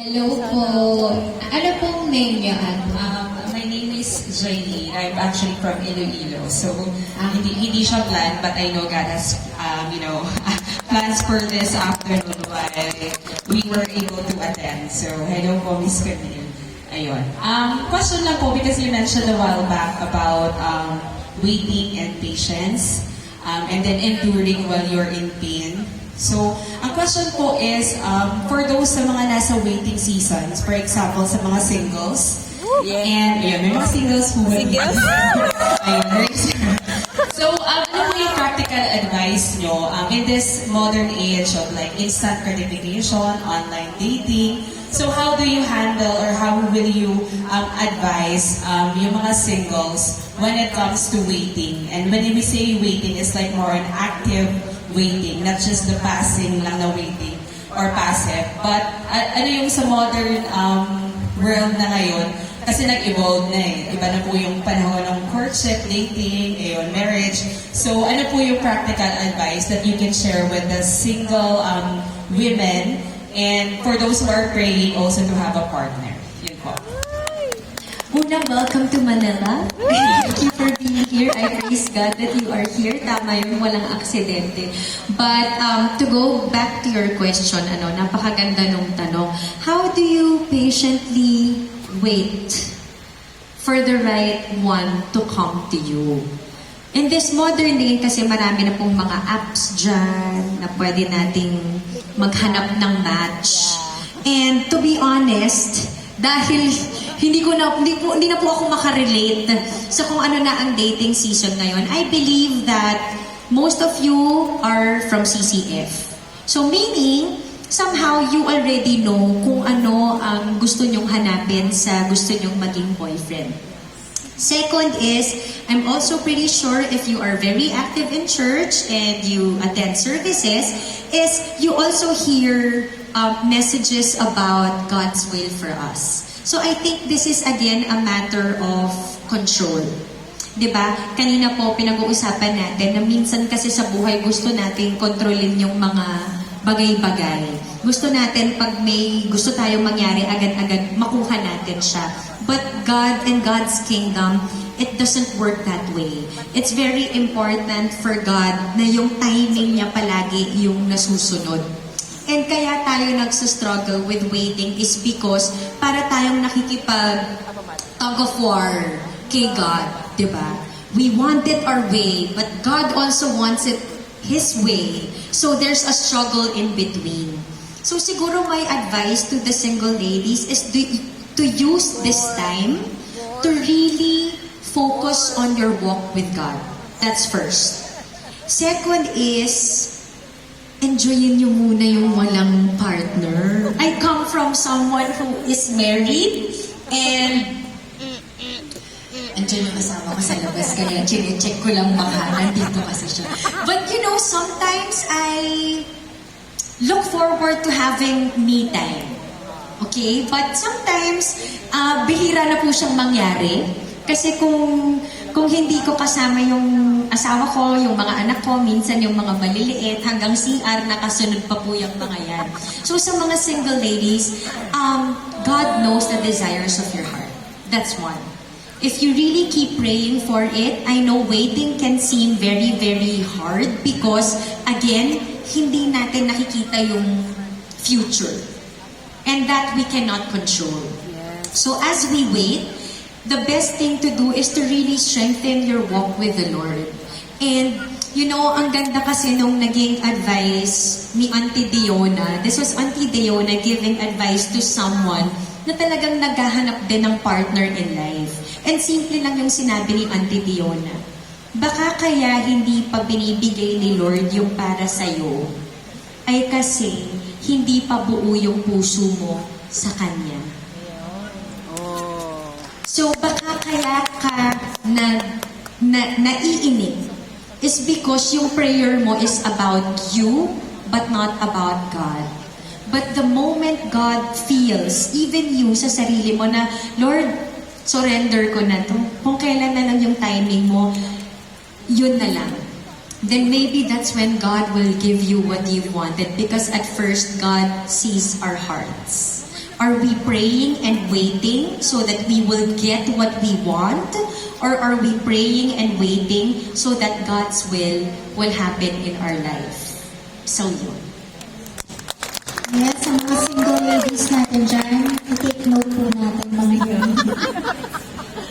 Hello po. Ano pong name niyo? My name is Jenny. I'm actually from Iloilo. So, hindi siya planned, but I know God has, plans for this afternoon while we were able to attend. So, hello po, Miss Camille. Ayun. Question lang po, because you mentioned a while back about waiting and patience, and then enduring while you're in pain. So, ang question po is, for those sa mga nasa waiting seasons, for example, sa mga singles, and may mga singles po. Ayun, so, ano po yung practical advice nyo in this modern age of like instant gratification, online dating? So, how do you handle or how will you advise yung mga singles when it comes to waiting? And when we say waiting, it's like more an active waiting, not just the passing lang na waiting or passive. But ano yung sa modern world na ngayon, kasi nag-evolve na eh. Iba na po yung panahon ng courtship, dating, marriage. So ano po yung practical advice that you can share with the single women and for those who are praying also to have a partner? Yun po. Una, welcome to Manila. Thank you for being here. I praise God that you are here. Tama yung walang aksidente. But to go back to your question, napakaganda nung tanong. How do you patiently wait for the right one to come to you? In this modern day, kasi marami na pong mga apps dyan na pwede nating maghanap ng match. And to be honest, dahil hindi na po ako makarelate sa kung ano na ang dating season ngayon, I believe that most of you are from CCF. So meaning, somehow you already know kung ano ang gusto nyong hanapin sa gusto nyong maging boyfriend. Second is, I'm also pretty sure if you are very active in church and you attend services, is you also hear messages about God's will for us. So I think this is again a matter of control. 'Di ba? Kanina po pinag-uusapan natin na minsan kasi sa buhay gusto nating kontrolin yung mga bagay-bagay. Gusto natin pag may gusto tayong mangyari agad-agad makuha natin siya. But God and God's kingdom, it doesn't work that way. It's very important for God na yung timing niya palagi yung nasusunod. And kaya tayo nagsustruggle with waiting is because para tayong nakikipag tug of war kay God, di ba? We want it our way, but God also wants it His way. So there's a struggle in between. So siguro my advice to the single ladies is to use this time to really focus on your walk with God. That's first. Second is, enjoyin nyo muna yung walang partner. I come from someone who is married and andyan yung kasama ko sa labas kaya chine-check ko lang baka nandito kasi siya. But sometimes I look forward to having me time. Okay? But sometimes, bihira na po siyang mangyari. Kasi kung hindi ko kasama yung asawa ko, yung mga anak ko, minsan yung mga maliliit, hanggang CR, nakasunod pa po yung mga yan. So sa mga single ladies, God knows the desires of your heart. That's one. If you really keep praying for it, I know waiting can seem very, very hard because, again, hindi natin nakikita yung future. And that we cannot control. So as we wait, the best thing to do is to really strengthen your walk with the Lord. And, ang ganda kasi nung naging advice ni Auntie Diona. This was Auntie Diona giving advice to someone na talagang naghahanap din ng partner in life. And simple lang yung sinabi ni Auntie Diona. Baka kaya hindi pa binibigay ni Lord yung para sa'yo, ay kasi hindi pa buo yung puso mo sa Kanya. So, baka kaya ka naiinig is because yung prayer mo is about you, but not about God. But the moment God feels, even you sa sarili mo na, Lord, surrender ko na to. Kung kailan na lang yung timing mo, yun na lang. Then maybe that's when God will give you what you wanted because at first, God sees our hearts. Are we praying and waiting so that we will get what we want? Or are we praying and waiting so that God's will happen in our life? So yun. Yes, ang mga